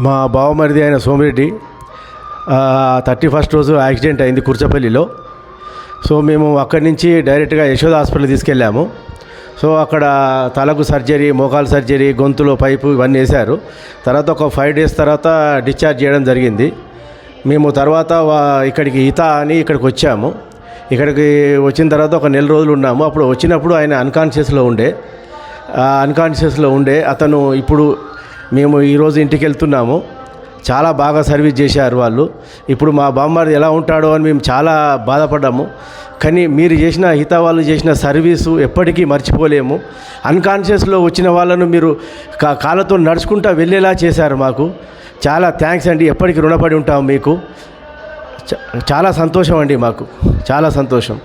మా బావమరిది అయిన సోమిరెడ్డి 31st రోజు యాక్సిడెంట్ అయింది కుర్చపల్లిలో. సో మేము అక్కడి నుంచి డైరెక్ట్గా యశోద హాస్పిటల్ తీసుకెళ్ళాము. సో అక్కడ తలకు సర్జరీ, మోకాలు సర్జరీ, గొంతులో పైపు ఇవన్నీ వేశారు. తర్వాత ఒక 5 days తర్వాత డిశ్చార్జ్ చేయడం జరిగింది. మేము తర్వాత ఇక్కడికి ఇక్కడికి వచ్చాము. ఇక్కడికి వచ్చిన తర్వాత ఒక 1 రోజులు ఉన్నాము. అప్పుడు వచ్చినప్పుడు ఆయన అన్కాన్షియస్లో ఉండే అతను ఇప్పుడు మేము ఈరోజు ఇంటికి వెళ్తున్నాము. చాలా బాగా సర్వీస్ చేశారు వాళ్ళు. ఇప్పుడు మా బామ్మర్ది ఎలా ఉంటాడో అని మేము చాలా బాధపడ్డాము. కానీ మీరు వాళ్ళు చేసిన సర్వీసు ఎప్పటికీ మర్చిపోలేము. అన్కాన్షియస్లో వచ్చిన వాళ్ళను మీరు కాళ్ళతో నడుచుకుంటూ వెళ్ళేలా చేశారు. మాకు చాలా థ్యాంక్స్ అండి. ఎప్పటికీ రుణపడి ఉంటాము మీకు. చాలా సంతోషం అండి, మాకు చాలా సంతోషం.